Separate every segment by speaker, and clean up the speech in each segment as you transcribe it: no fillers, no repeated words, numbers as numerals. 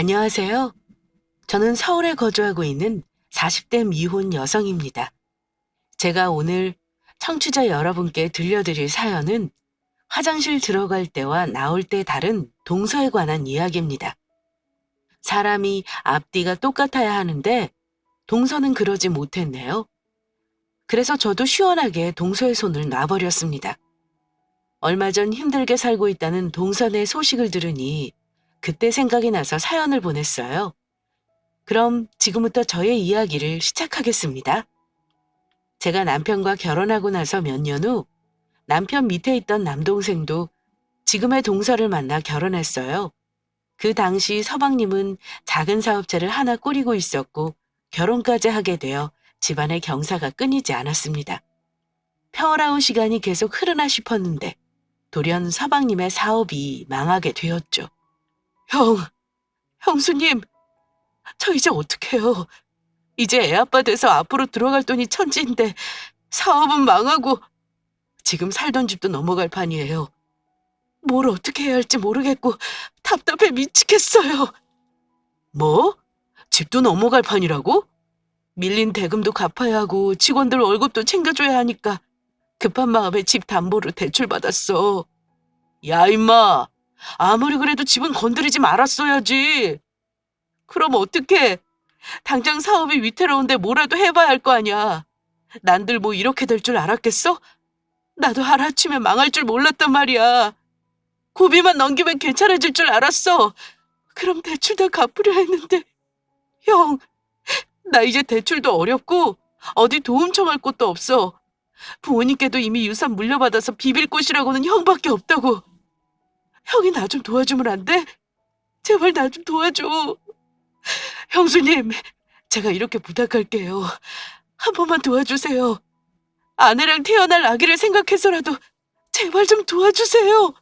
Speaker 1: 안녕하세요. 저는 서울에 거주하고 있는 40대 미혼 여성입니다. 제가 오늘 청취자 여러분께 들려드릴 사연은 화장실 들어갈 때와 나올 때 다른 동서에 관한 이야기입니다. 사람이 앞뒤가 똑같아야 하는데 동서는 그러지 못했네요. 그래서 저도 시원하게 동서의 손을 놔버렸습니다. 얼마 전 힘들게 살고 있다는 동서의 소식을 들으니 그때 생각이 나서 사연을 보냈어요. 그럼 지금부터 저의 이야기를 시작하겠습니다. 제가 남편과 결혼하고 나서 몇 년 후 남편 밑에 있던 남동생도 지금의 동서를 만나 결혼했어요. 그 당시 서방님은 작은 사업체를 하나 꾸리고 있었고 결혼까지 하게 되어 집안의 경사가 끊이지 않았습니다. 평화로운 시간이 계속 흐르나 싶었는데 돌연 서방님의 사업이 망하게 되었죠. 형수님, 저 이제 어떡해요? 이제 애 아빠 돼서 앞으로 들어갈 돈이 천지인데 사업은 망하고 지금 살던 집도 넘어갈 판이에요. 뭘 어떻게 해야 할지 모르겠고 답답해 미치겠어요. 뭐? 집도 넘어갈 판이라고? 밀린 대금도 갚아야 하고 직원들 월급도 챙겨줘야 하니까 급한 마음에 집 담보로 대출받았어. 야, 임마. 아무리 그래도 집은 건드리지 말았어야지. 그럼 어떡해? 당장 사업이 위태로운데 뭐라도 해봐야 할 거 아니야. 난들 뭐 이렇게 될 줄 알았겠어? 나도 하루아침에 망할 줄 몰랐단 말이야. 고비만 넘기면 괜찮아질 줄 알았어. 그럼 대출 다 갚으려 했는데. 형, 나 이제 대출도 어렵고 어디 도움 청할 곳도 없어. 부모님께도 이미 유산 물려받아서 비빌 곳이라고는 형밖에 없다고. 형이 나 좀 도와주면 안 돼? 제발 나 좀 도와줘. 형수님, 제가 이렇게 부탁할게요. 한 번만 도와주세요. 아내랑 태어날 아기를 생각해서라도 제발 좀 도와주세요.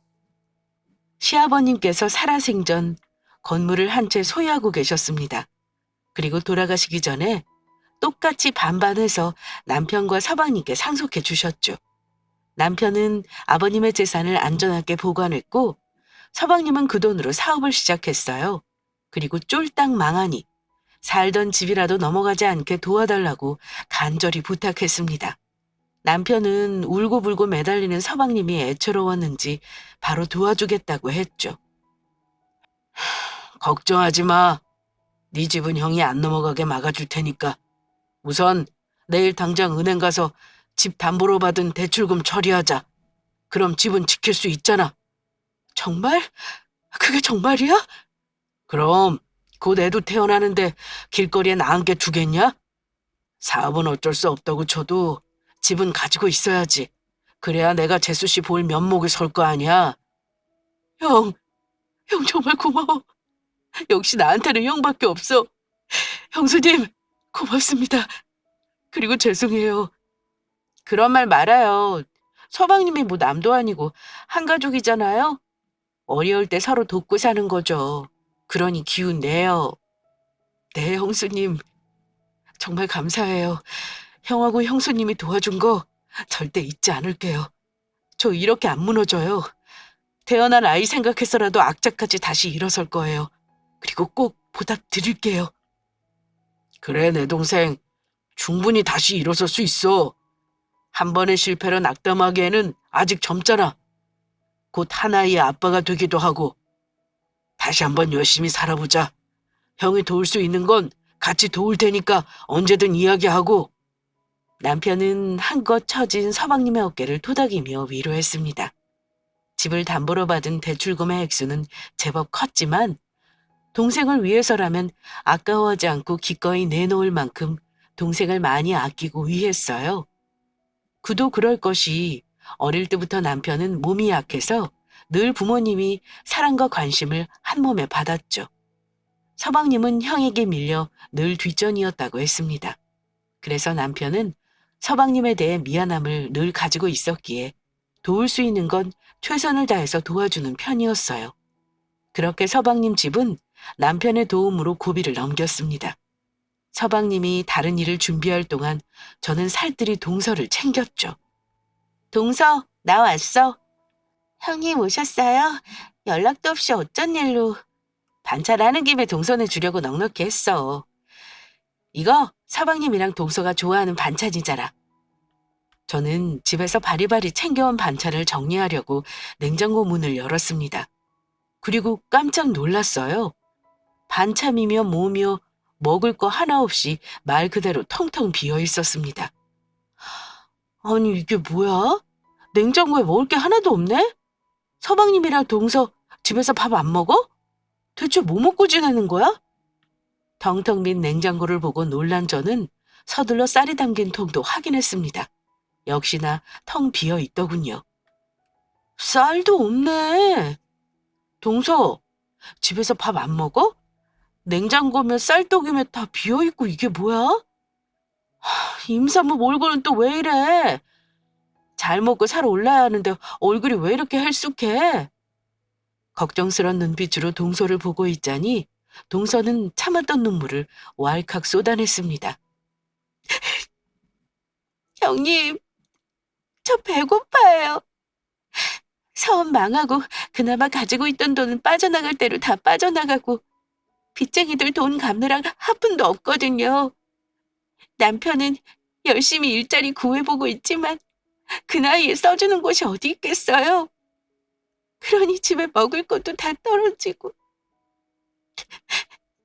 Speaker 1: 시아버님께서 살아생전 건물을 한 채 소유하고 계셨습니다. 그리고 돌아가시기 전에 똑같이 반반해서 남편과 서방님께 상속해 주셨죠. 남편은 아버님의 재산을 안전하게 보관했고 서방님은 그 돈으로 사업을 시작했어요. 그리고 쫄딱 망하니 살던 집이라도 넘어가지 않게 도와달라고 간절히 부탁했습니다. 남편은 울고불고 매달리는 서방님이 애처로웠는지 바로 도와주겠다고 했죠. 걱정하지 마. 네 집은 형이 안 넘어가게 막아줄 테니까 우선 내일 당장 은행 가서 집 담보로 받은 대출금 처리하자. 그럼 집은 지킬 수 있잖아. 정말? 그게 정말이야? 그럼 곧 애도 태어나는데 길거리에 나앉게 두겠냐? 사업은 어쩔 수 없다고 쳐도 집은 가지고 있어야지. 그래야 내가 재수 씨 볼 면목이 설 거 아니야. 형, 형 정말 고마워. 역시 나한테는 형밖에 없어. 형수님, 고맙습니다. 그리고 죄송해요. 그런 말 말아요. 서방님이 뭐 남도 아니고 한 가족이잖아요. 어려울 때 서로 돕고 사는 거죠. 그러니 기운 내요. 네, 형수님. 정말 감사해요. 형하고 형수님이 도와준 거 절대 잊지 않을게요. 저 이렇게 안 무너져요. 태어난 아이 생각해서라도 악착같이 다시 일어설 거예요. 그리고 꼭 보답 드릴게요. 그래, 내 동생. 충분히 다시 일어설 수 있어. 한 번의 실패로 낙담하기에는 아직 젊잖아. 곧 하나의 아빠가 되기도 하고. 다시 한번 열심히 살아보자. 형이 도울 수 있는 건 같이 도울 테니까 언제든 이야기하고. 남편은 한껏 처진 서방님의 어깨를 토닥이며 위로했습니다. 집을 담보로 받은 대출금의 액수는 제법 컸지만 동생을 위해서라면 아까워하지 않고 기꺼이 내놓을 만큼 동생을 많이 아끼고 위했어요. 그도 그럴 것이 어릴 때부터 남편은 몸이 약해서 늘 부모님이 사랑과 관심을 한 몸에 받았죠. 서방님은 형에게 밀려 늘 뒷전이었다고 했습니다. 그래서 남편은 서방님에 대해 미안함을 늘 가지고 있었기에 도울 수 있는 건 최선을 다해서 도와주는 편이었어요. 그렇게 서방님 집은 남편의 도움으로 고비를 넘겼습니다. 서방님이 다른 일을 준비할 동안 저는 살뜰히 동서를 챙겼죠. 동서, 나 왔어. 형님 오셨어요? 연락도 없이 어쩐 일로. 반찬 하는 김에 동서는 주려고 넉넉히 했어. 이거 서방님이랑 동서가 좋아하는 반찬이잖아. 저는 집에서 바리바리 챙겨온 반찬을 정리하려고 냉장고 문을 열었습니다. 그리고 깜짝 놀랐어요. 반찬이며 뭐며 먹을 거 하나 없이 말 그대로 텅텅 비어 있었습니다. 아니, 이게 뭐야? 냉장고에 먹을 게 하나도 없네? 서방님이랑 동서 집에서 밥 안 먹어? 대체 뭐 먹고 지내는 거야? 텅텅 빈 냉장고를 보고 놀란 저는 서둘러 쌀이 담긴 통도 확인했습니다. 역시나 텅 비어 있더군요. 쌀도 없네. 동서, 집에서 밥 안 먹어? 냉장고면 쌀떡이면 다 비어 있고 이게 뭐야? 임산부 몰골은 또 왜 이래? 잘 먹고 살 올라야 하는데 얼굴이 왜 이렇게 헬쑥해? 걱정스런 눈빛으로 동서를 보고 있자니 동서는 참았던 눈물을 왈칵 쏟아냈습니다. 형님, 저 배고파요. 사업 망하고 그나마 가지고 있던 돈은 빠져나갈 대로 다 빠져나가고 빚쟁이들 돈 갚느라 한 푼도 없거든요. 남편은 열심히 일자리 구해보고 있지만 그 나이에 써주는 곳이 어디 있겠어요? 그러니 집에 먹을 것도 다 떨어지고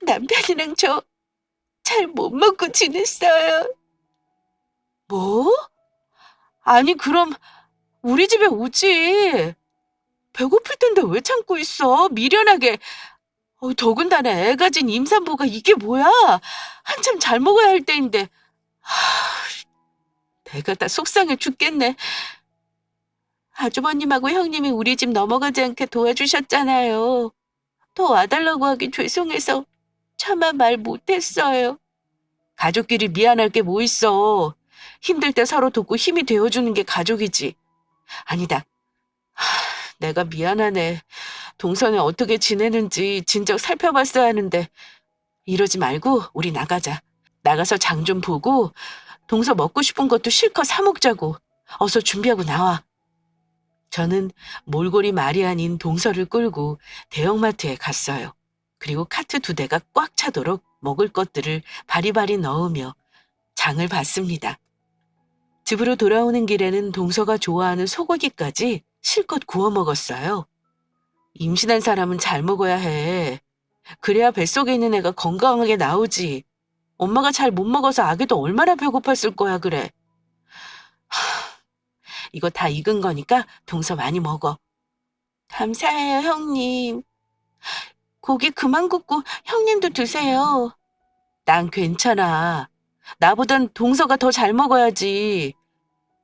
Speaker 1: 남편이랑 저 잘 못 먹고 지냈어요. 뭐? 아니 그럼 우리 집에 오지. 배고플 텐데 왜 참고 있어? 미련하게. 더군다나 애 가진 임산부가 이게 뭐야? 한참 잘 먹어야 할 때인데. 내가 다 속상해 죽겠네. 아주버님하고 형님이 우리 집 넘어가지 않게 도와주셨잖아요. 더 와달라고 하기 죄송해서 차마 말 못했어요. 가족끼리 미안할 게 뭐 있어. 힘들 때 서로 돕고 힘이 되어주는 게 가족이지. 아니다. 내가 미안하네. 동선에 어떻게 지내는지 진작 살펴봤어야 하는데 이러지 말고 우리 나가자. 나가서 장 좀 보고 동서 먹고 싶은 것도 실컷 사 먹자고. 어서 준비하고 나와. 저는 몰골이 말이 아닌 동서를 끌고 대형마트에 갔어요. 그리고 카트 2대가 꽉 차도록 먹을 것들을 바리바리 넣으며 장을 봤습니다. 집으로 돌아오는 길에는 동서가 좋아하는 소고기까지 실컷 구워 먹었어요. 임신한 사람은 잘 먹어야 해. 그래야 뱃속에 있는 애가 건강하게 나오지. 엄마가 잘 못 먹어서 아기도 얼마나 배고팠을 거야 그래. 이거 다 익은 거니까 동서 많이 먹어. 감사해요 형님. 고기 그만 굽고 형님도 드세요. 난 괜찮아. 나보단 동서가 더 잘 먹어야지.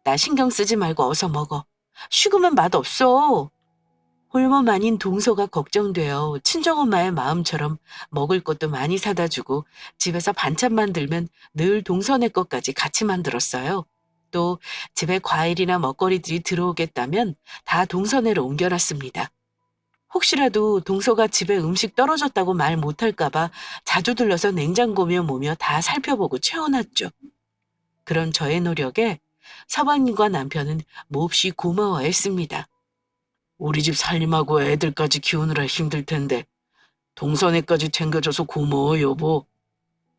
Speaker 1: 나 신경 쓰지 말고 어서 먹어. 식으면 맛없어. 홀몸 아닌 동서가 걱정되어 친정엄마의 마음처럼 먹을 것도 많이 사다 주고 집에서 반찬 만들면 늘 동서네 것까지 같이 만들었어요. 또 집에 과일이나 먹거리들이 들어오겠다면 다 동서네로 옮겨놨습니다. 혹시라도 동서가 집에 음식 떨어졌다고 말 못할까봐 자주 들러서 냉장고며 뭐며 다 살펴보고 채워놨죠. 그런 저의 노력에 서방님과 남편은 몹시 고마워했습니다. 우리 집 살림하고 애들까지 키우느라 힘들 텐데 동서네까지 챙겨줘서 고마워 여보.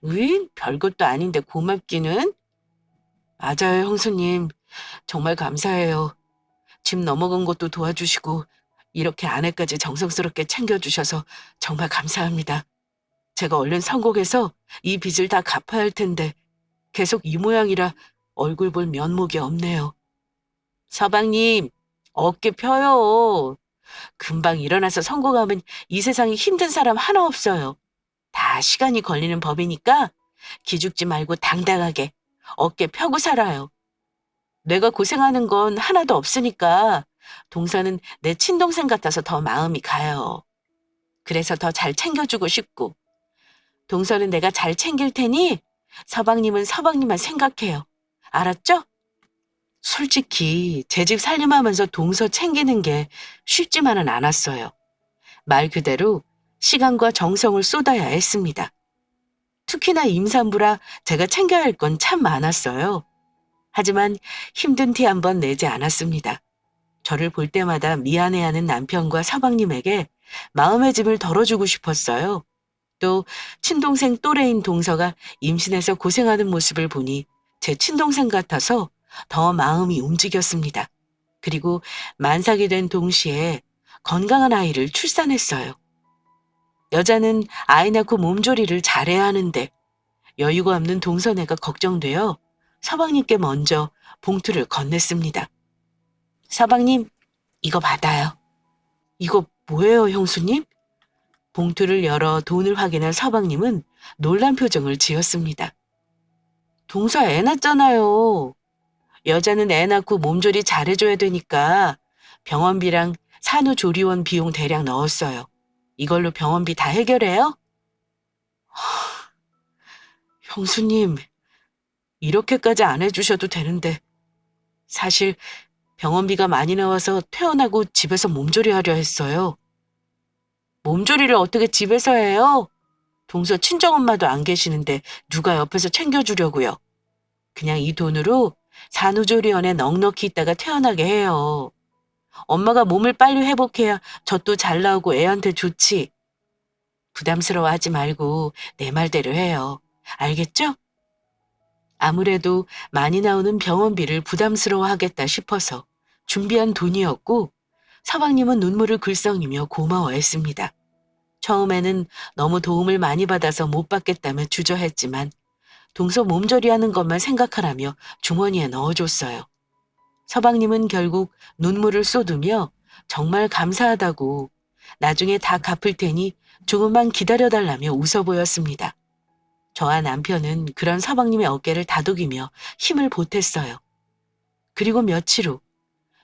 Speaker 1: 으이, 별것도 아닌데 고맙기는. 맞아요 형수님. 정말 감사해요. 집 넘어간 것도 도와주시고 이렇게 아내까지 정성스럽게 챙겨주셔서 정말 감사합니다. 제가 얼른 성공해서 이 빚을 다 갚아야 할 텐데 계속 이 모양이라 얼굴 볼 면목이 없네요. 서방님, 어깨 펴요. 금방 일어나서 성공하면 이 세상에 힘든 사람 하나 없어요. 다 시간이 걸리는 법이니까 기죽지 말고 당당하게 어깨 펴고 살아요. 내가 고생하는 건 하나도 없으니까 동서는 내 친동생 같아서 더 마음이 가요. 그래서 더 잘 챙겨주고 싶고 동서는 내가 잘 챙길 테니 서방님은 서방님만 생각해요. 알았죠? 솔직히 제 집 살림하면서 동서 챙기는 게 쉽지만은 않았어요. 말 그대로 시간과 정성을 쏟아야 했습니다. 특히나 임산부라 제가 챙겨야 할 건 참 많았어요. 하지만 힘든 티 한 번 내지 않았습니다. 저를 볼 때마다 미안해하는 남편과 서방님에게 마음의 짐을 덜어주고 싶었어요. 또 친동생 또래인 동서가 임신해서 고생하는 모습을 보니 제 친동생 같아서 더 마음이 움직였습니다. 그리고 만삭이 된 동시에 건강한 아이를 출산했어요. 여자는 아이 낳고 몸조리를 잘해야 하는데 여유가 없는 동서네가 걱정되어 서방님께 먼저 봉투를 건넸습니다. 서방님, 이거 받아요. 이거 뭐예요, 형수님? 봉투를 열어 돈을 확인한 서방님은 놀란 표정을 지었습니다. 동서 애 낳잖아요. 여자는 애 낳고 몸조리 잘해줘야 되니까 병원비랑 산후조리원 비용 대략 넣었어요. 이걸로 병원비 다 해결해요? 형수님, 이렇게까지 안 해주셔도 되는데 사실 병원비가 많이 나와서 퇴원하고 집에서 몸조리 하려 했어요. 몸조리를 어떻게 집에서 해요? 동서 친정엄마도 안 계시는데 누가 옆에서 챙겨주려고요. 그냥 이 돈으로 산후조리원에 넉넉히 있다가 퇴원하게 해요. 엄마가 몸을 빨리 회복해야 젖도 잘 나오고 애한테 좋지. 부담스러워하지 말고 내 말대로 해요. 알겠죠? 아무래도 많이 나오는 병원비를 부담스러워하겠다 싶어서 준비한 돈이었고 서방님은 눈물을 글썽이며 고마워했습니다. 처음에는 너무 도움을 많이 받아서 못 받겠다며 주저했지만 동서 몸조리하는 것만 생각하라며 주머니에 넣어줬어요. 서방님은 결국 눈물을 쏟으며 정말 감사하다고 나중에 다 갚을 테니 조금만 기다려달라며 웃어 보였습니다. 저와 남편은 그런 서방님의 어깨를 다독이며 힘을 보탰어요. 그리고 며칠 후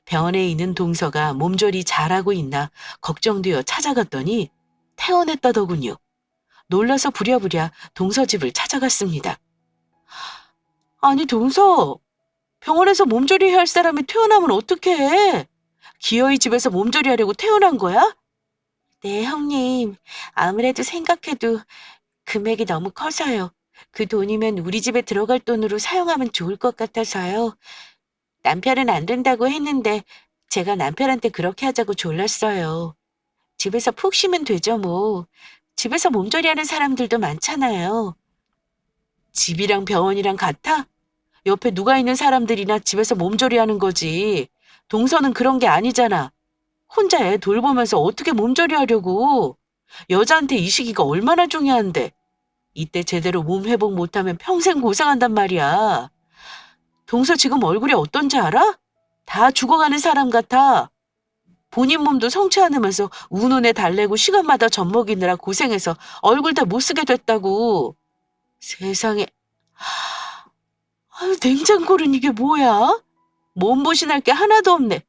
Speaker 1: 병원에 있는 동서가 몸조리 잘하고 있나 걱정되어 찾아갔더니 퇴원했다더군요. 놀라서 부랴부랴 동서 집을 찾아갔습니다. 아니 동서, 병원에서 몸조리 해야 할 사람이 퇴원하면 어떡해? 기어이 집에서 몸조리 하려고 퇴원한 거야? 네, 형님. 아무래도 생각해도 금액이 너무 커서요. 그 돈이면 우리 집에 들어갈 돈으로 사용하면 좋을 것 같아서요. 남편은 안 된다고 했는데 제가 남편한테 그렇게 하자고 졸랐어요. 집에서 푹 쉬면 되죠, 뭐. 집에서 몸조리 하는 사람들도 많잖아요. 집이랑 병원이랑 같아? 옆에 누가 있는 사람들이나 집에서 몸조리 하는 거지. 동서는 그런 게 아니잖아. 혼자 애 돌보면서 어떻게 몸조리 하려고. 여자한테 이 시기가 얼마나 중요한데. 이때 제대로 몸 회복 못하면 평생 고생한단 말이야. 동서 지금 얼굴이 어떤지 알아? 다 죽어가는 사람 같아. 본인 몸도 성취 않으면서 우는애 달래고 시간마다 젖 먹이느라 고생해서 얼굴 다 못 쓰게 됐다고. 세상에. 아유, 냉장고는 이게 뭐야? 몸보신할 게 하나도 없네.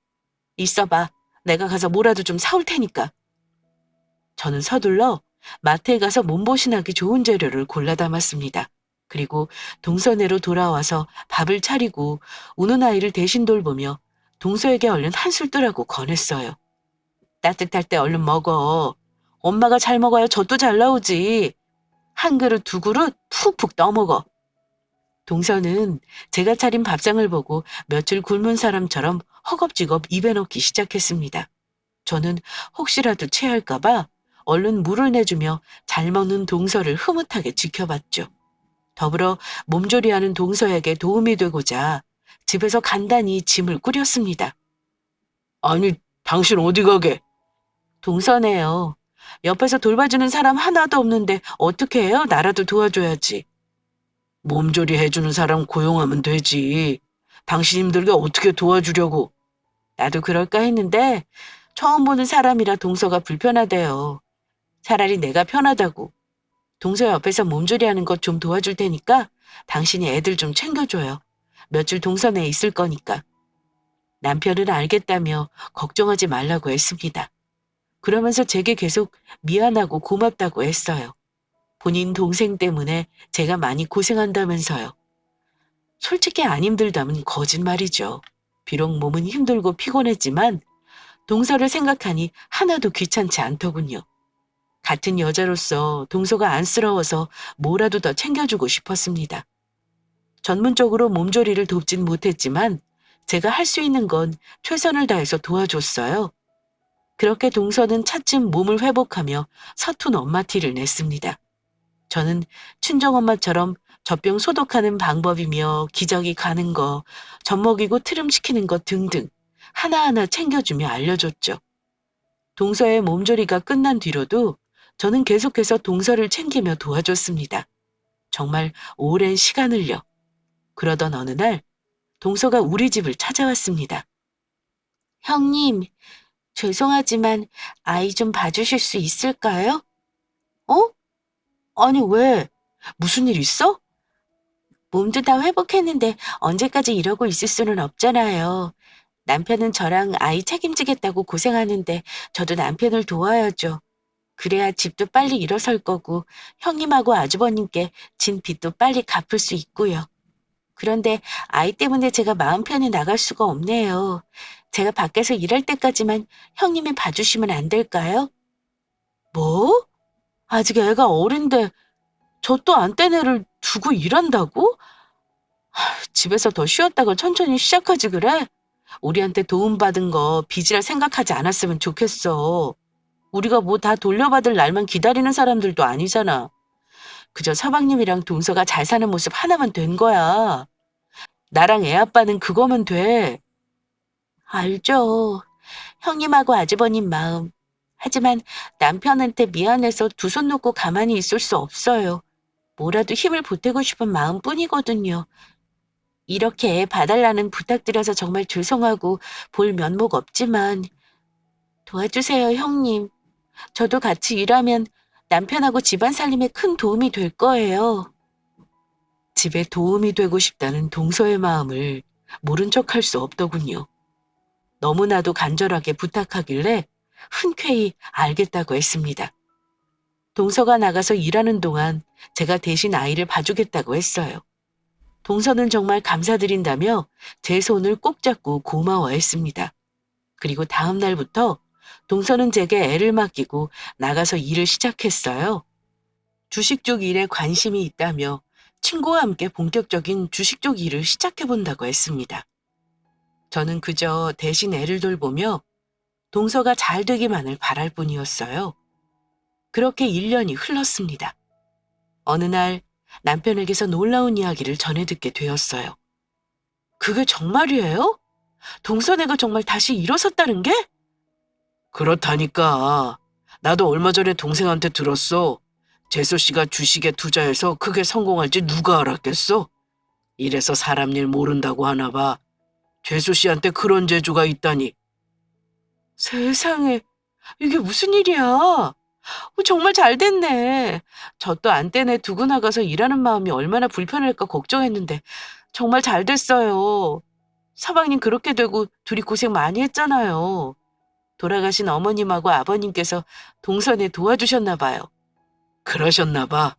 Speaker 1: 있어봐. 내가 가서 뭐라도 좀 사올 테니까. 저는 서둘러 마트에 가서 몸보신하기 좋은 재료를 골라 담았습니다. 그리고 동서네로 돌아와서 밥을 차리고 우는 아이를 대신 돌보며 동서에게 얼른 한술 뜨라고 권했어요. 따뜻할 때 얼른 먹어. 엄마가 잘 먹어야 젖도 잘 나오지. 한 그릇 두 그릇 푹푹 떠먹어. 동서는 제가 차린 밥상을 보고 며칠 굶은 사람처럼 허겁지겁 입에 넣기 시작했습니다. 저는 혹시라도 체할까봐 얼른 물을 내주며 잘 먹는 동서를 흐뭇하게 지켜봤죠. 더불어 몸조리하는 동서에게 도움이 되고자 집에서 간단히 짐을 꾸렸습니다. 아니, 당신 어디 가게? 동서네요. 옆에서 돌봐주는 사람 하나도 없는데 어떻게 해요? 나라도 도와줘야지. 몸조리 해주는 사람 고용하면 되지. 당신 힘들게 어떻게 도와주려고. 나도 그럴까 했는데 처음 보는 사람이라 동서가 불편하대요. 차라리 내가 편하다고. 동서 옆에서 몸조리 하는 것 좀 도와줄 테니까 당신이 애들 좀 챙겨줘요. 며칠 동서 내에 있을 거니까. 남편은 알겠다며 걱정하지 말라고 했습니다. 그러면서 제게 계속 미안하고 고맙다고 했어요. 본인 동생 때문에 제가 많이 고생한다면서요. 솔직히 안 힘들다면 거짓말이죠. 비록 몸은 힘들고 피곤했지만 동서를 생각하니 하나도 귀찮지 않더군요. 같은 여자로서 동서가 안쓰러워서 뭐라도 더 챙겨주고 싶었습니다. 전문적으로 몸조리를 돕진 못했지만 제가 할 수 있는 건 최선을 다해서 도와줬어요. 그렇게 동서는 차츰 몸을 회복하며 서툰 엄마 티를 냈습니다. 저는 친정엄마처럼 젖병 소독하는 방법이며 기저귀 가는 거, 젖 먹이고 트름시키는 것 등등 하나하나 챙겨주며 알려줬죠. 동서의 몸조리가 끝난 뒤로도 저는 계속해서 동서를 챙기며 도와줬습니다. 정말 오랜 시간을요. 그러던 어느 날 동서가 우리 집을 찾아왔습니다. 형님, 죄송하지만 아이 좀 봐주실 수 있을까요? 어? 아니 왜? 무슨 일 있어? 몸도 다 회복했는데 언제까지 이러고 있을 수는 없잖아요. 남편은 저랑 아이 책임지겠다고 고생하는데 저도 남편을 도와야죠. 그래야 집도 빨리 일어설 거고 형님하고 아주버님께 진 빚도 빨리 갚을 수 있고요. 그런데 아이 때문에 제가 마음 편히 나갈 수가 없네요. 제가 밖에서 일할 때까지만 형님이 봐주시면 안 될까요? 뭐? 아직 애가 어린데 젖도 안 뗀 애를 두고 일한다고? 집에서 더 쉬었다가 천천히 시작하지 그래? 우리한테 도움받은 거 빚이라 생각하지 않았으면 좋겠어. 우리가 뭐 다 돌려받을 날만 기다리는 사람들도 아니잖아. 그저 서방님이랑 동서가 잘 사는 모습 하나만 된 거야. 나랑 애 아빠는 그거면 돼. 알죠. 형님하고 아주버님 마음. 하지만 남편한테 미안해서 두 손 놓고 가만히 있을 수 없어요. 뭐라도 힘을 보태고 싶은 마음뿐이거든요. 이렇게 애 봐달라는 부탁드려서 정말 죄송하고 볼 면목 없지만 도와주세요, 형님. 저도 같이 일하면 남편하고 집안 살림에 큰 도움이 될 거예요. 집에 도움이 되고 싶다는 동서의 마음을 모른 척할 수 없더군요. 너무나도 간절하게 부탁하길래 흔쾌히 알겠다고 했습니다. 동서가 나가서 일하는 동안 제가 대신 아이를 봐주겠다고 했어요. 동서는 정말 감사드린다며 제 손을 꼭 잡고 고마워했습니다. 그리고 다음 날부터 동서는 제게 애를 맡기고 나가서 일을 시작했어요. 주식 쪽 일에 관심이 있다며 친구와 함께 본격적인 주식 쪽 일을 시작해본다고 했습니다. 저는 그저 대신 애를 돌보며 동서가 잘 되기만을 바랄 뿐이었어요. 그렇게 1년이 흘렀습니다. 어느 날 남편에게서 놀라운 이야기를 전해 듣게 되었어요. 그게 정말이에요? 동서네가 정말 다시 일어섰다는 게? 그렇다니까. 나도 얼마 전에 동생한테 들었어. 재수 씨가 주식에 투자해서 크게 성공할지 누가 알았겠어? 이래서 사람 일 모른다고 하나 봐. 재수 씨한테 그런 재주가 있다니. 세상에, 이게 무슨 일이야? 정말 잘 됐네. 젖도 안 떼내 두고 나가서 일하는 마음이 얼마나 불편할까 걱정했는데 정말 잘 됐어요. 서방님 그렇게 되고 둘이 고생 많이 했잖아요. 돌아가신 어머님하고 아버님께서 동선에 도와주셨나 봐요. 그러셨나 봐.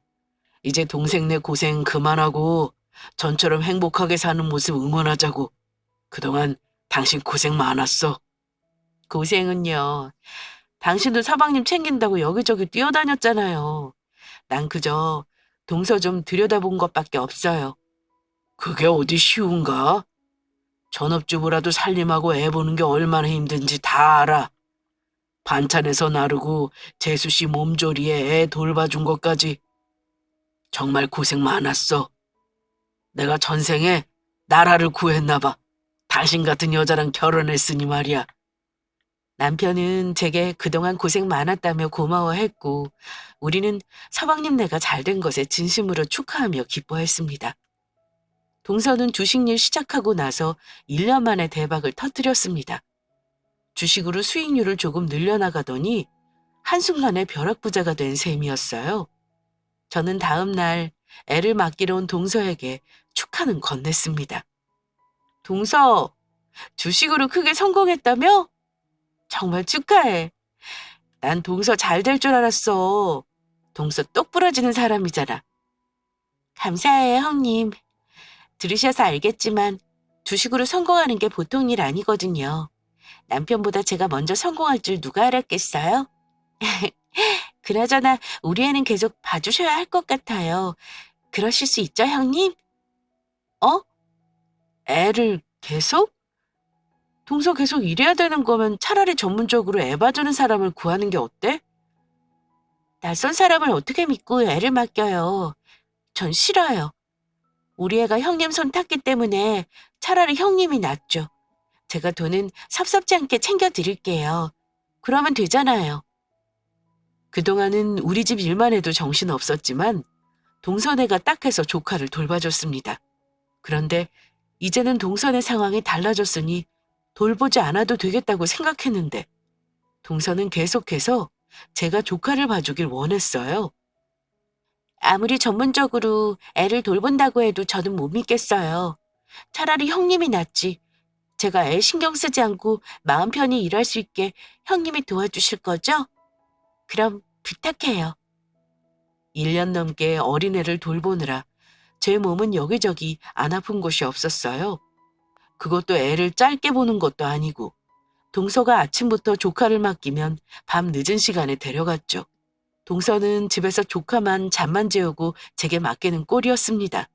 Speaker 1: 이제 동생네 고생 그만하고 전처럼 행복하게 사는 모습 응원하자고. 그동안 당신 고생 많았어. 고생은요. 당신도 서방님 챙긴다고 여기저기 뛰어다녔잖아요. 난 그저 동서 좀 들여다본 것밖에 없어요. 그게 어디 쉬운가? 전업주부라도 살림하고 애 보는 게 얼마나 힘든지 다 알아. 반찬에서 나르고 재수 씨 몸조리에 애 돌봐준 것까지 정말 고생 많았어. 내가 전생에 나라를 구했나 봐. 당신 같은 여자랑 결혼했으니 말이야. 남편은 제게 그동안 고생 많았다며 고마워했고 우리는 서방님네가 잘된 것에 진심으로 축하하며 기뻐했습니다. 동서는 주식일 시작하고 나서 1년 만에 대박을 터뜨렸습니다. 주식으로 수익률을 조금 늘려나가더니 한순간에 벼락부자가 된 셈이었어요. 저는 다음 날 애를 맡기러 온 동서에게 축하는 건넸습니다. 동서, 주식으로 크게 성공했다며? 정말 축하해. 난 동서 잘 될 줄 알았어. 동서 똑 부러지는 사람이잖아. 감사해요, 형님. 들으셔서 알겠지만 주식으로 성공하는 게 보통 일 아니거든요. 남편보다 제가 먼저 성공할 줄 누가 알았겠어요? 그나저나 우리 애는 계속 봐주셔야 할 것 같아요. 그러실 수 있죠, 형님? 어? 애를 계속? 동서 계속 일해야 되는 거면 차라리 전문적으로 애 봐주는 사람을 구하는 게 어때? 낯선 사람을 어떻게 믿고 애를 맡겨요. 전 싫어요. 우리 애가 형님 손 탔기 때문에 차라리 형님이 낫죠. 제가 돈은 섭섭지 않게 챙겨드릴게요. 그러면 되잖아요. 그동안은 우리 집 일만 해도 정신 없었지만 동선애가 딱해서 조카를 돌봐줬습니다. 그런데 이제는 동선의 상황이 달라졌으니 돌보지 않아도 되겠다고 생각했는데 동선은 계속해서 제가 조카를 봐주길 원했어요. 아무리 전문적으로 애를 돌본다고 해도 저는 못 믿겠어요. 차라리 형님이 낫지. 제가 애 신경 쓰지 않고 마음 편히 일할 수 있게 형님이 도와주실 거죠? 그럼 부탁해요. 1년 넘게 어린애를 돌보느라 제 몸은 여기저기 안 아픈 곳이 없었어요. 그것도 애를 짧게 보는 것도 아니고 동서가 아침부터 조카를 맡기면 밤 늦은 시간에 데려갔죠. 동서는 집에서 조카만 잠만 재우고 제게 맡기는 꼴이었습니다.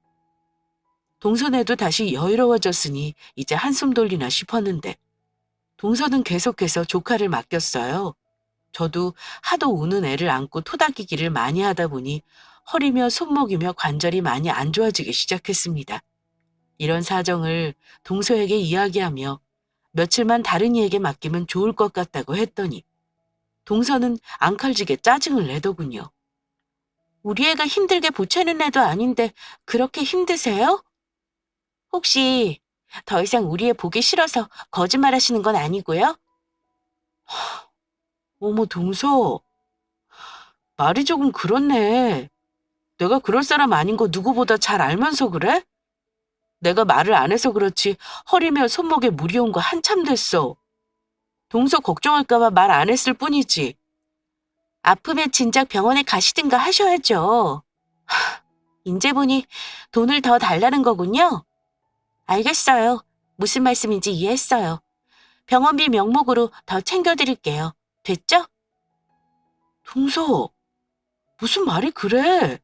Speaker 1: 동서네도 다시 여유로워졌으니 이제 한숨 돌리나 싶었는데 동서는 계속해서 조카를 맡겼어요. 저도 하도 우는 애를 안고 토닥이기를 많이 하다 보니 허리며 손목이며 관절이 많이 안 좋아지기 시작했습니다. 이런 사정을 동서에게 이야기하며 며칠만 다른 이에게 맡기면 좋을 것 같다고 했더니 동서는 앙칼지게 짜증을 내더군요. 우리 애가 힘들게 보채는 애도 아닌데 그렇게 힘드세요? 혹시 더 이상 우리 애 보기 싫어서 거짓말하시는 건 아니고요? 어머, 동서. 말이 조금 그렇네. 내가 그럴 사람 아닌 거 누구보다 잘 알면서 그래? 내가 말을 안 해서 그렇지 허리며 손목에 물이 온 거 한참 됐어. 동서 걱정할까 봐 말 안 했을 뿐이지. 아프면 진작 병원에 가시든가 하셔야죠. 인제 보니 돈을 더 달라는 거군요. 알겠어요. 무슨 말씀인지 이해했어요. 병원비 명목으로 더 챙겨드릴게요. 됐죠? 동서, 무슨 말이 그래?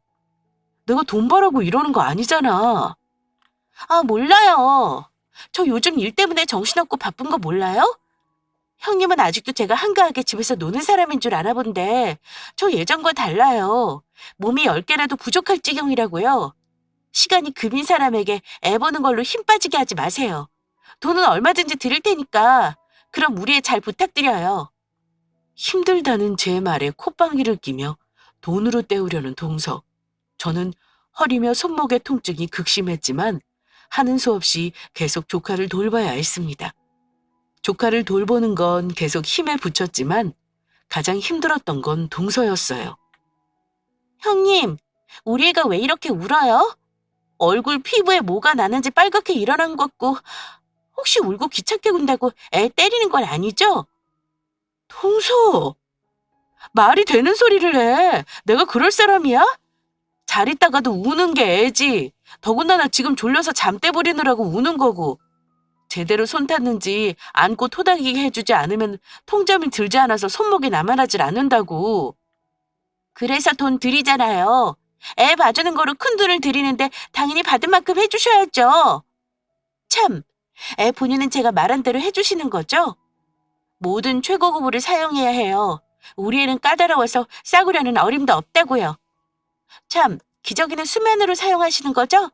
Speaker 1: 내가 돈 벌라고 이러는 거 아니잖아. 아, 몰라요. 저 요즘 일 때문에 정신없고 바쁜 거 몰라요? 형님은 아직도 제가 한가하게 집에서 노는 사람인 줄 아나 본데 저 예전과 달라요. 몸이 10개라도 부족할 지경이라고요. 시간이 금인 사람에게 애 보는 걸로 힘 빠지게 하지 마세요. 돈은 얼마든지 드릴 테니까 그럼 우리 애 잘 부탁드려요. 힘들다는 제 말에 콧방귀를 끼며 돈으로 때우려는 동서. 저는 허리며 손목의 통증이 극심했지만 하는 수 없이 계속 조카를 돌봐야 했습니다. 조카를 돌보는 건 계속 힘에 부쳤지만 가장 힘들었던 건 동서였어요. 형님, 우리 애가 왜 이렇게 울어요? 얼굴 피부에 뭐가 나는지 빨갛게 일어난 것 같고 혹시 울고 귀찮게 군다고 애 때리는 건 아니죠? 동서, 말이 되는 소리를 해. 내가 그럴 사람이야? 잘 있다가도 우는 게 애지. 더군다나 지금 졸려서 잠 때부리느라고 우는 거고. 제대로 손 탔는지 안고 토닥이게 해주지 않으면 통잠이 들지 않아서 손목이 나만하질 않는다고. 그래서 돈 드리잖아요. 애 봐주는 거로 큰 돈을 드리는데 당연히 받은 만큼 해주셔야죠. 참, 애 본인은 제가 말한 대로 해주시는 거죠? 모든 최고급으로 사용해야 해요. 우리 애는 까다로워서 싸구려는 어림도 없다고요. 참, 기저귀는 수면으로 사용하시는 거죠?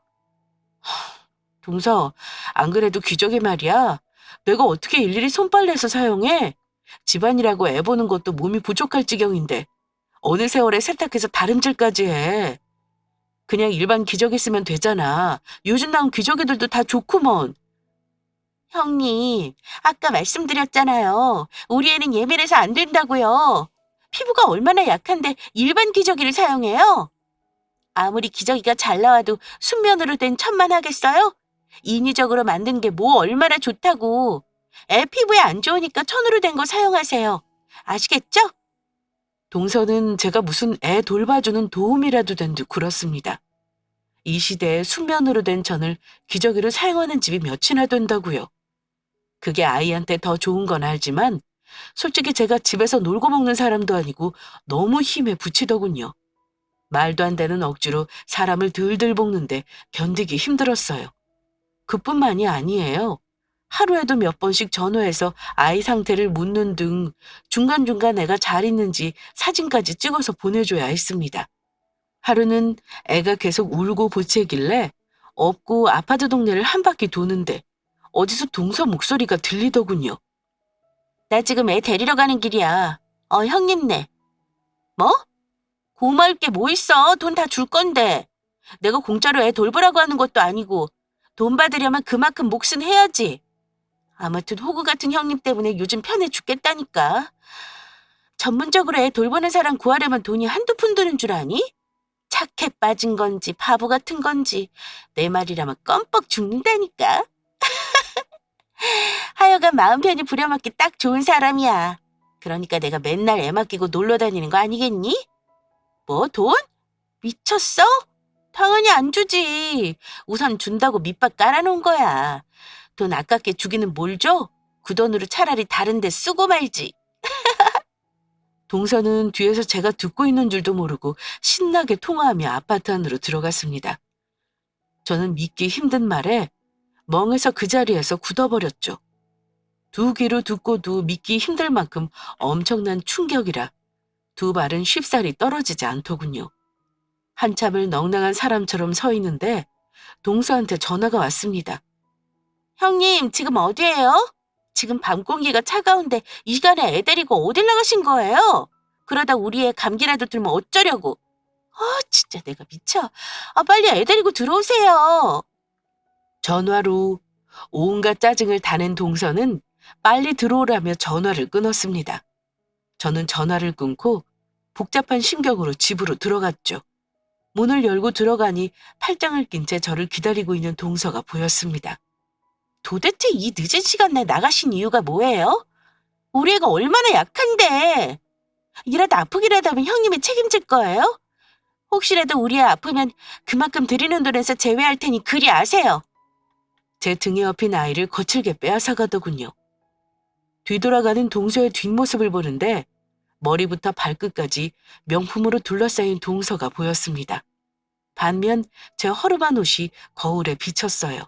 Speaker 1: 동서, 안 그래도 기저귀 말이야. 내가 어떻게 일일이 손빨래해서 사용해? 집안이라고 애 보는 것도 몸이 부족할 지경인데 어느 세월에 세탁해서 다림질까지 해. 그냥 일반 기저귀 쓰면 되잖아. 요즘 나온 기저귀들도 다 좋구먼. 형님, 아까 말씀드렸잖아요. 우리 애는 예민해서 안 된다고요. 피부가 얼마나 약한데 일반 기저귀를 사용해요? 아무리 기저귀가 잘 나와도 순면으로 된 천만 하겠어요? 인위적으로 만든 게 뭐 얼마나 좋다고. 애 피부에 안 좋으니까 천으로 된 거 사용하세요. 아시겠죠? 동서는 제가 무슨 애 돌봐주는 도움이라도 된 듯 굴었습니다. 이 시대에 순면으로 된 천을 기저귀로 사용하는 집이 몇이나 된다고요. 그게 아이한테 더 좋은 건 알지만 솔직히 제가 집에서 놀고 먹는 사람도 아니고 너무 힘에 부치더군요. 말도 안 되는 억지로 사람을 들들 볶는데 견디기 힘들었어요. 그뿐만이 아니에요. 하루에도 몇 번씩 전화해서 아이 상태를 묻는 등 중간중간 애가 잘 있는지 사진까지 찍어서 보내줘야 했습니다. 하루는 애가 계속 울고 보채길래 없고 아파트 동네를 한 바퀴 도는데 어디서 동서 목소리가 들리더군요. 나 지금 애 데리러 가는 길이야. 형님네. 뭐? 고마울 게 뭐 있어. 돈 다 줄 건데. 내가 공짜로 애 돌보라고 하는 것도 아니고 돈 받으려면 그만큼 몫은 해야지. 아무튼 호구 같은 형님 때문에 요즘 편해 죽겠다니까. 전문적으로 애 돌보는 사람 구하려면 돈이 한두 푼 드는 줄 아니? 착해 빠진 건지 바보 같은 건지 내 말이라면 껌뻑 죽는다니까. 하여간 마음 편히 부려먹기 딱 좋은 사람이야. 그러니까 내가 맨날 애 맡기고 놀러 다니는 거 아니겠니? 뭐 돈? 미쳤어? 당연히 안 주지. 우선 준다고 밑밥 깔아놓은 거야. 돈 아깝게 주기는 뭘 줘? 그 돈으로 차라리 다른 데 쓰고 말지. 동서는 뒤에서 제가 듣고 있는 줄도 모르고 신나게 통화하며 아파트 안으로 들어갔습니다. 저는 믿기 힘든 말에 멍해서 그 자리에서 굳어버렸죠. 두 귀로 듣고도 믿기 힘들 만큼 엄청난 충격이라 두 발은 쉽사리 떨어지지 않더군요. 한참을 넋낭한 사람처럼 서 있는데 동서한테 전화가 왔습니다. 형님, 지금 어디예요? 지금 밤 공기가 차가운데 이 시간에 애 데리고 어딜 나가신 거예요? 그러다 우리 애 감기라도 들면 어쩌려고. 진짜 내가 미쳐. 빨리 애 데리고 들어오세요. 전화로 온갖 짜증을 다 낸 동서는 빨리 들어오라며 전화를 끊었습니다. 저는 전화를 끊고 복잡한 심경으로 집으로 들어갔죠. 문을 열고 들어가니 팔짱을 낀 채 저를 기다리고 있는 동서가 보였습니다. 도대체 이 늦은 시간에 나가신 이유가 뭐예요? 우리 애가 얼마나 약한데. 이라도 아프기라도 하면 형님이 책임질 거예요? 혹시라도 우리 애 아프면 그만큼 드리는 돈에서 제외할 테니 그리 아세요. 제 등에 업힌 아이를 거칠게 빼앗아가더군요. 뒤돌아가는 동서의 뒷모습을 보는데 머리부터 발끝까지 명품으로 둘러싸인 동서가 보였습니다. 반면 제 허름한 옷이 거울에 비쳤어요.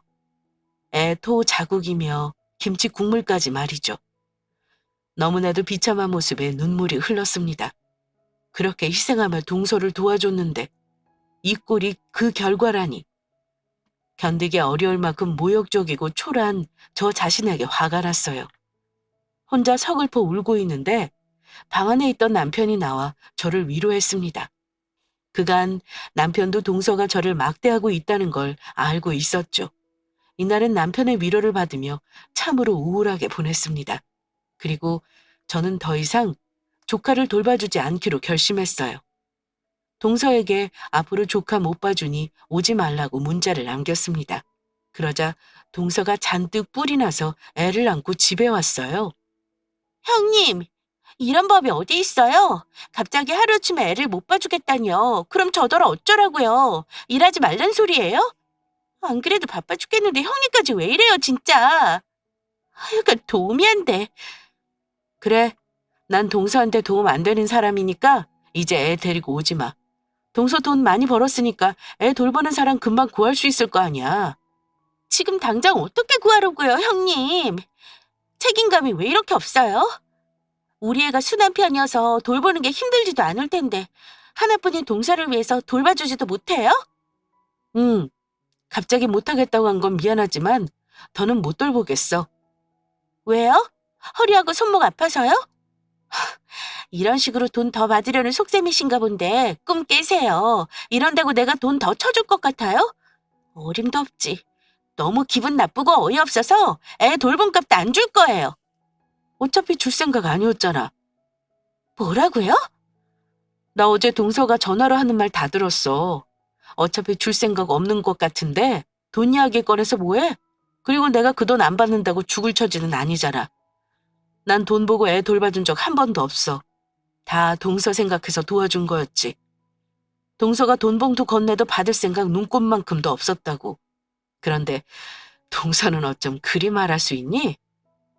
Speaker 1: 애 토 자국이며 김치 국물까지 말이죠. 너무나도 비참한 모습에 눈물이 흘렀습니다. 그렇게 희생하며 동서를 도와줬는데 이 꼴이 그 결과라니. 견디기 어려울 만큼 모욕적이고 초라한 저 자신에게 화가 났어요. 혼자 서글퍼 울고 있는데 방 안에 있던 남편이 나와 저를 위로했습니다. 그간 남편도 동서가 저를 막대하고 있다는 걸 알고 있었죠. 이날은 남편의 위로를 받으며 참으로 우울하게 보냈습니다. 그리고 저는 더 이상 조카를 돌봐주지 않기로 결심했어요. 동서에게 앞으로 조카 못 봐주니 오지 말라고 문자를 남겼습니다. 그러자 동서가 잔뜩 뿔이 나서 애를 안고 집에 왔어요. 형님, 이런 법이 어디 있어요? 갑자기 하루아침에 애를 못 봐주겠다니요. 그럼 저더러 어쩌라고요? 일하지 말란 소리예요? 안 그래도 바빠 죽겠는데 형님까지 왜 이래요, 진짜. 하여간 도움이 안 돼. 그래, 난 동서한테 도움 안 되는 사람이니까 이제 애 데리고 오지 마. 동서 돈 많이 벌었으니까 애 돌보는 사람 금방 구할 수 있을 거 아니야. 지금 당장 어떻게 구하려고요, 형님? 책임감이 왜 이렇게 없어요? 우리 애가 순한 편이어서 돌보는 게 힘들지도 않을 텐데 하나뿐인 동서를 위해서 돌봐주지도 못해요? 응, 갑자기 못하겠다고 한 건 미안하지만 더는 못 돌보겠어. 왜요? 허리하고 손목 아파서요? 이런 식으로 돈 더 받으려는 속셈이신가 본데 꿈 깨세요. 이런다고 내가 돈 더 쳐줄 것 같아요? 어림도 없지. 너무 기분 나쁘고 어이없어서 애 돌봄 값도 안 줄 거예요. 어차피 줄 생각 아니었잖아. 뭐라고요? 나 어제 동서가 전화로 하는 말 다 들었어. 어차피 줄 생각 없는 것 같은데 돈 이야기 꺼내서 뭐해? 그리고 내가 그 돈 안 받는다고 죽을 처지는 아니잖아. 난 돈 보고 애 돌봐준 적 한 번도 없어. 다 동서 생각해서 도와준 거였지. 동서가 돈 봉투 건네도 받을 생각 눈꼽만큼도 없었다고. 그런데 동서는 어쩜 그리 말할 수 있니?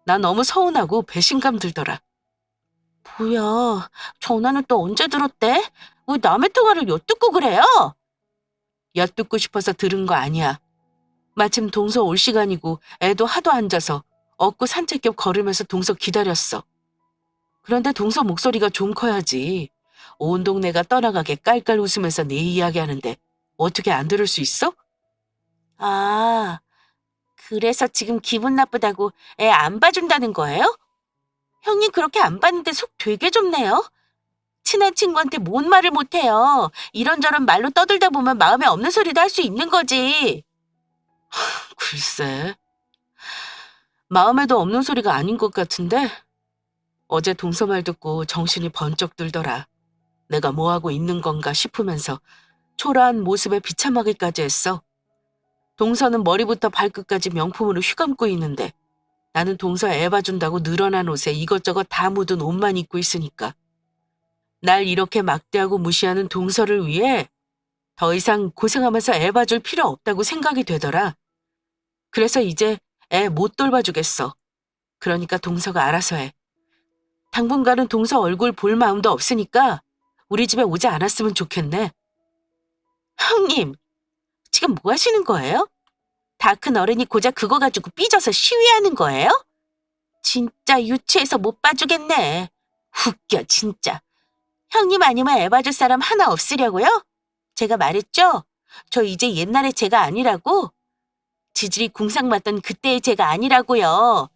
Speaker 1: 나 너무 서운하고 배신감 들더라. 뭐야, 전화는 또 언제 들었대? 왜 남의 통화를 엿듣고 그래요? 엿듣고 싶어서 들은 거 아니야. 마침 동서 올 시간이고 애도 하도 앉아서 얻고 산책겹 걸으면서 동서 기다렸어. 그런데 동서 목소리가 좀 커야지. 온 동네가 떠나가게 깔깔 웃으면서 내 이야기하는데 어떻게 안 들을 수 있어? 아, 그래서 지금 기분 나쁘다고 애 안 봐준다는 거예요? 형님 그렇게 안 봤는데 속 되게 좁네요. 친한 친구한테 뭔 말을 못해요. 이런저런 말로 떠들다 보면 마음에 없는 소리도 할 수 있는 거지. 글쎄, 마음에도 없는 소리가 아닌 것 같은데 어제 동서 말 듣고 정신이 번쩍 들더라. 내가 뭐하고 있는 건가 싶으면서 초라한 모습에 비참하기까지 했어. 동서는 머리부터 발끝까지 명품으로 휘감고 있는데 나는 동서 애 봐준다고 늘어난 옷에 이것저것 다 묻은 옷만 입고 있으니까 날 이렇게 막대하고 무시하는 동서를 위해 더 이상 고생하면서 애 봐줄 필요 없다고 생각이 되더라. 그래서 이제 애 못 돌봐주겠어. 그러니까 동서가 알아서 해. 당분간은 동서 얼굴 볼 마음도 없으니까 우리 집에 오지 않았으면 좋겠네. 형님, 지금 뭐 하시는 거예요? 다 큰 어른이 고작 그거 가지고 삐져서 시위하는 거예요? 진짜 유치해서 못 봐주겠네. 웃겨, 진짜. 형님 아니면 애 봐줄 사람 하나 없으려고요? 제가 말했죠? 저 이제 옛날에 제가 아니라고? 지질이 궁상 맞던 그때의 제가 아니라고요.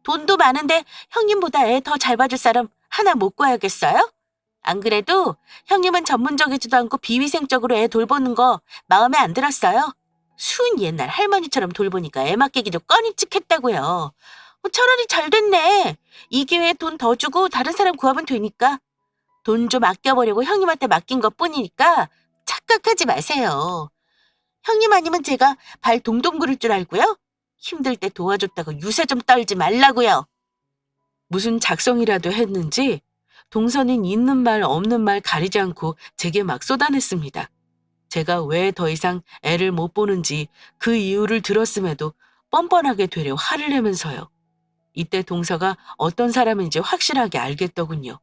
Speaker 1: 돈도 많은데 형님보다 애 더 잘 봐줄 사람 하나 못 구해야겠어요? 안 그래도 형님은 전문적이지도 않고 비위생적으로 애 돌보는 거 마음에 안 들었어요. 순 옛날 할머니처럼 돌보니까 애 맡기기도 꺼림칙했다고요. 차라리 잘 됐네. 이 기회에 돈 더 주고 다른 사람 구하면 되니까. 돈 좀 아껴보려고 형님한테 맡긴 것뿐이니까 착각하지 마세요. 형님 아니면 제가 발 동동 구를 줄 알고요. 힘들 때 도와줬다고 유세 좀 떨지 말라고요. 무슨 작성이라도 했는지 동선인 있는 말 없는 말 가리지 않고 제게 막 쏟아냈습니다. 제가 왜 더 이상 애를 못 보는지 그 이유를 들었음에도 뻔뻔하게 되려 화를 내면서요. 이때 동서가 어떤 사람인지 확실하게 알겠더군요.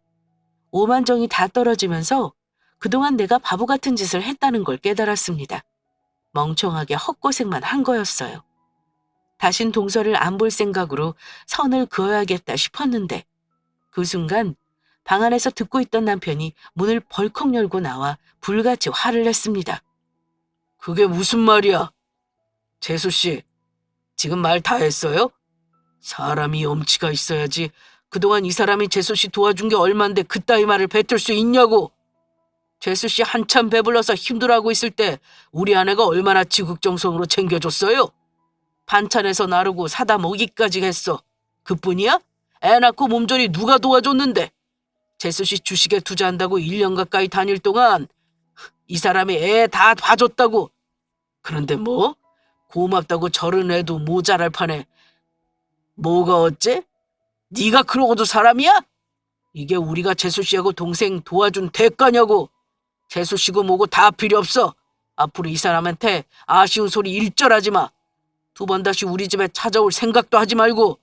Speaker 1: 오만정이 다 떨어지면서 그동안 내가 바보 같은 짓을 했다는 걸 깨달았습니다. 멍청하게 헛고생만 한 거였어요. 다신 동서를 안 볼 생각으로 선을 그어야겠다 싶었는데 그 순간 방 안에서 듣고 있던 남편이 문을 벌컥 열고 나와 불같이 화를 냈습니다. 그게 무슨 말이야? 재수 씨, 지금 말 다 했어요? 사람이 염치가 있어야지. 그동안 이 사람이 재수 씨 도와준 게 얼만데 그따위 말을 뱉을 수 있냐고. 재수 씨 한참 배불러서 힘들어하고 있을 때 우리 아내가 얼마나 지극정성으로 챙겨줬어요? 반찬에서 나르고 사다 먹이까지 했어. 그뿐이야? 애 낳고 몸조리 누가 도와줬는데? 재수 씨 주식에 투자한다고 1년 가까이 다닐 동안 이 사람이 애 다 봐줬다고. 그런데 뭐? 고맙다고 저런 애도 모자랄 판에 뭐가 어째? 네가 그러고도 사람이야? 이게 우리가 재수 씨하고 동생 도와준 대가냐고. 재수 씨고 뭐고 다 필요 없어. 앞으로 이 사람한테 아쉬운 소리 일절하지 마. 두 번 다시 우리 집에 찾아올 생각도 하지 말고.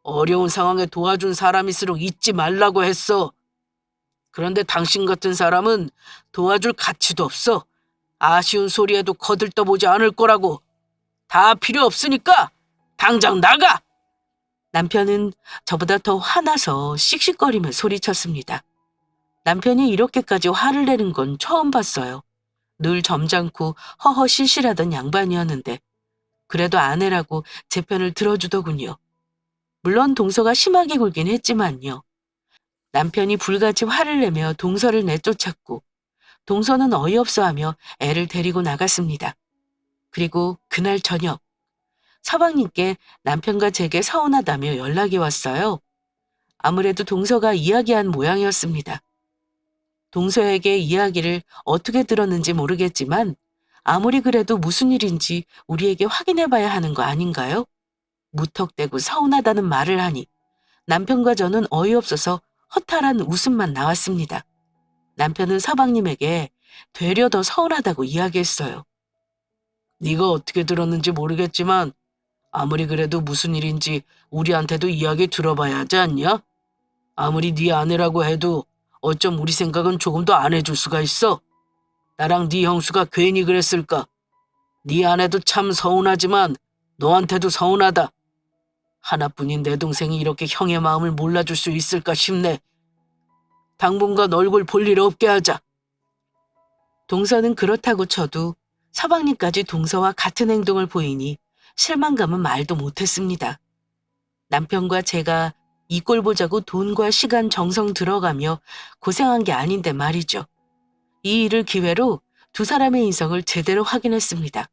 Speaker 1: 어려운 상황에 도와준 사람일수록 잊지 말라고 했어. 그런데 당신 같은 사람은 도와줄 가치도 없어. 아쉬운 소리에도 거들떠보지 않을 거라고. 다 필요 없으니까 당장 나가! 남편은 저보다 더 화나서 씩씩거리며 소리쳤습니다. 남편이 이렇게까지 화를 내는 건 처음 봤어요. 늘 점잖고 허허 실실하던 양반이었는데 그래도 아내라고 제 편을 들어주더군요. 물론 동서가 심하게 굴긴 했지만요. 남편이 불같이 화를 내며 동서를 내쫓았고 동서는 어이없어하며 애를 데리고 나갔습니다. 그리고 그날 저녁 서방님께 남편과 제게 서운하다며 연락이 왔어요. 아무래도 동서가 이야기한 모양이었습니다. 동서에게 이야기를 어떻게 들었는지 모르겠지만 아무리 그래도 무슨 일인지 우리에게 확인해봐야 하는 거 아닌가요? 무턱대고 서운하다는 말을 하니 남편과 저는 어이없어서 허탈한 웃음만 나왔습니다. 남편은 서방님에게 되려 더 서운하다고 이야기했어요. 네가 어떻게 들었는지 모르겠지만 아무리 그래도 무슨 일인지 우리한테도 이야기 들어봐야 하지 않냐? 아무리 네 아내라고 해도 어쩜 우리 생각은 조금 더 안 해줄 수가 있어? 나랑 네 형수가 괜히 그랬을까? 네 아내도 참 서운하지만 너한테도 서운하다. 하나뿐인 내 동생이 이렇게 형의 마음을 몰라줄 수 있을까 싶네. 당분간 얼굴 볼 일 없게 하자. 동서는 그렇다고 쳐도 서방님까지 동서와 같은 행동을 보이니 실망감은 말도 못했습니다. 남편과 제가 이 꼴 보자고 돈과 시간 정성 들어가며 고생한 게 아닌데 말이죠. 이 일을 기회로 두 사람의 인성을 제대로 확인했습니다.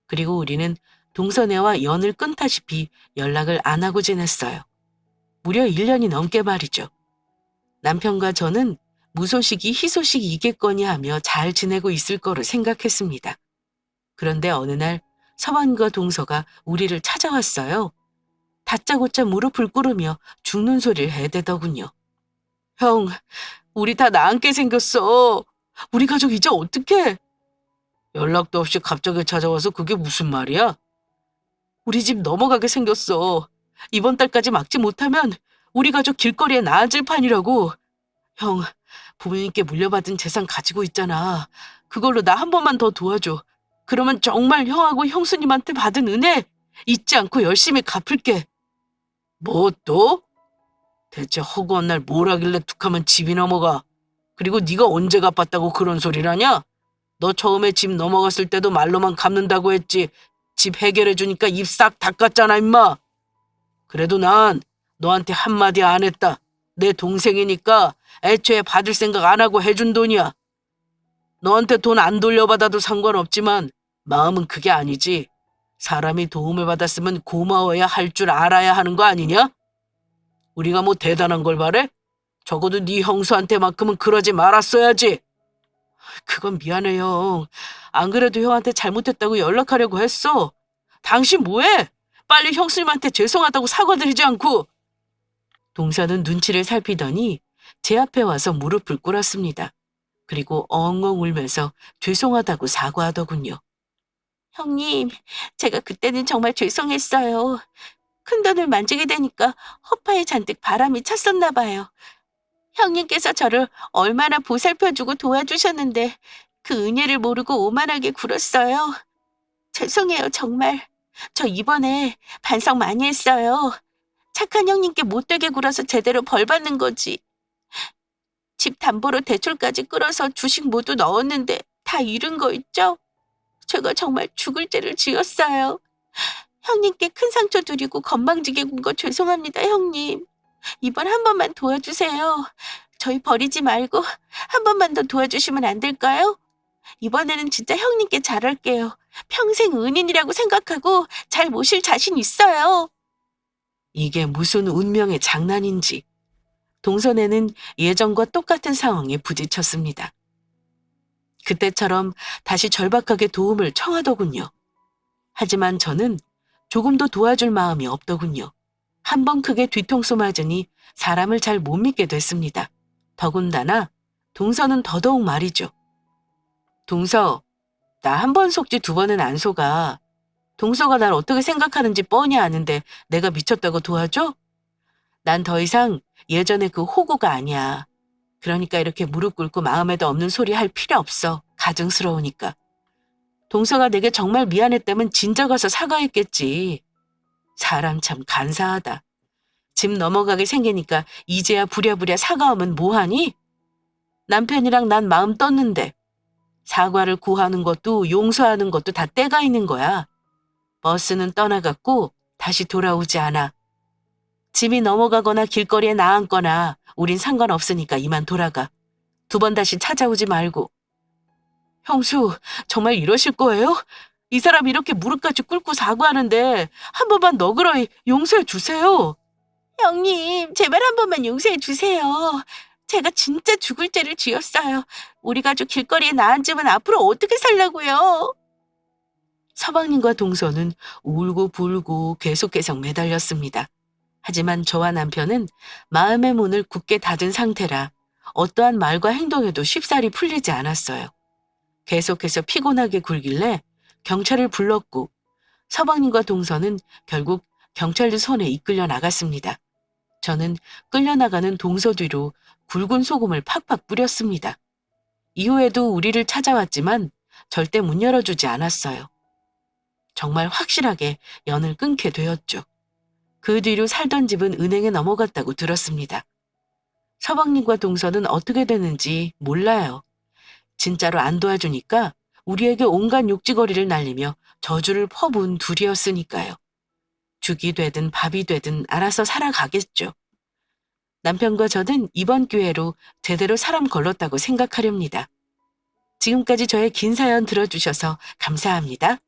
Speaker 1: 그리고 우리는 동서네와 연을 끊다시피 연락을 안 하고 지냈어요. 무려 1년이 넘게 말이죠. 남편과 저는 무소식이 희소식이겠거니 하며 잘 지내고 있을 거로 생각했습니다. 그런데 어느 날 서방과 동서가 우리를 찾아왔어요. 다짜고짜 무릎을 꿇으며 죽는 소리를 해대더군요. 형, 우리 다 나앉게 생겼어. 우리 가족 이제 어떡해? 연락도 없이 갑자기 찾아와서 그게 무슨 말이야? 우리 집 넘어가게 생겼어. 이번 달까지 막지 못하면 우리 가족 길거리에 나앉을 판이라고. 형, 부모님께 물려받은 재산 가지고 있잖아. 그걸로 나 한 번만 더 도와줘. 그러면 정말 형하고 형수님한테 받은 은혜 잊지 않고 열심히 갚을게. 뭐 또? 대체 허구한 날 뭘 하길래 툭하면 집이 넘어가. 그리고 네가 언제 갚았다고 그런 소리라냐? 너 처음에 집 넘어갔을 때도 말로만 갚는다고 했지. 집 해결해 주니까 입 싹 닦았잖아 임마. 그래도 난 너한테 한마디 안 했다. 내 동생이니까 애초에 받을 생각 안 하고 해준 돈이야. 너한테 돈 안 돌려받아도 상관없지만 마음은 그게 아니지. 사람이 도움을 받았으면 고마워야 할 줄 알아야 하는 거 아니냐? 우리가 뭐 대단한 걸 바래? 적어도 네 형수한테만큼은 그러지 말았어야지. 그건 미안해 형. 안 그래도 형한테 잘못했다고 연락하려고 했어. 당신 뭐해? 빨리 형수님한테 죄송하다고 사과드리지 않고. 동서는 눈치를 살피더니 제 앞에 와서 무릎을 꿇었습니다. 그리고 엉엉 울면서 죄송하다고 사과하더군요. 형님, 제가 그때는 정말 죄송했어요. 큰돈을 만지게 되니까 허파에 잔뜩 바람이 찼었나 봐요. 형님께서 저를 얼마나 보살펴주고 도와주셨는데 그 은혜를 모르고 오만하게 굴었어요. 죄송해요, 정말. 저 이번에 반성 많이 했어요. 착한 형님께 못되게 굴어서 제대로 벌 받는 거지. 집 담보로 대출까지 끌어서 주식 모두 넣었는데 다 잃은 거 있죠? 제가 정말 죽을 죄를 지었어요. 형님께 큰 상처 드리고 건방지게 군 거 죄송합니다, 형님. 이번 한 번만 도와주세요. 저희 버리지 말고 한 번만 더 도와주시면 안 될까요? 이번에는 진짜 형님께 잘할게요. 평생 은인이라고 생각하고 잘 모실 자신 있어요. 이게 무슨 운명의 장난인지 동선에는 예전과 똑같은 상황에 부딪혔습니다. 그때처럼 다시 절박하게 도움을 청하더군요. 하지만 저는 조금도 도와줄 마음이 없더군요. 한 번 크게 뒤통수 맞으니 사람을 잘 못 믿게 됐습니다. 더군다나 동서는 더더욱 말이죠. 동서, 나 한 번 속지 두 번은 안 속아. 동서가 날 어떻게 생각하는지 뻔히 아는데 내가 미쳤다고 도와줘? 난 더 이상 예전에 그 호구가 아니야. 그러니까 이렇게 무릎 꿇고 마음에도 없는 소리 할 필요 없어. 가증스러우니까. 동서가 내게 정말 미안했다면 진작 가서 사과했겠지. 사람 참 간사하다. 집 넘어가게 생기니까 이제야 부랴부랴 사과하면 뭐하니? 남편이랑 난 마음 떴는데 사과를 구하는 것도 용서하는 것도 다 때가 있는 거야. 버스는 떠나갔고 다시 돌아오지 않아. 집이 넘어가거나 길거리에 나앉거나 우린 상관없으니까 이만 돌아가. 두 번 다시 찾아오지 말고. 형수, 정말 이러실 거예요? 이 사람 이렇게 무릎까지 꿇고 사과하는데 한 번만 너그러이 용서해 주세요. 형님, 제발 한 번만 용서해 주세요. 제가 진짜 죽을 죄를 지었어요. 우리 가족 길거리에 나앉으면 앞으로 어떻게 살라고요? 서방님과 동서는 울고 불고 계속 매달렸습니다. 하지만 저와 남편은 마음의 문을 굳게 닫은 상태라 어떠한 말과 행동에도 쉽사리 풀리지 않았어요. 계속해서 피곤하게 굴길래 경찰을 불렀고 서방님과 동서는 결국 경찰들 손에 이끌려 나갔습니다. 저는 끌려나가는 동서 뒤로 굵은 소금을 팍팍 뿌렸습니다. 이후에도 우리를 찾아왔지만 절대 문 열어주지 않았어요. 정말 확실하게 연을 끊게 되었죠. 그 뒤로 살던 집은 은행에 넘어갔다고 들었습니다. 서방님과 동서는 어떻게 되는지 몰라요. 진짜로 안 도와주니까 우리에게 온갖 욕지거리를 날리며 저주를 퍼부은 둘이었으니까요. 죽이 되든 밥이 되든 알아서 살아가겠죠. 남편과 저는 이번 기회로 제대로 사람 걸렀다고 생각하렵니다. 지금까지 저의 긴 사연 들어주셔서 감사합니다.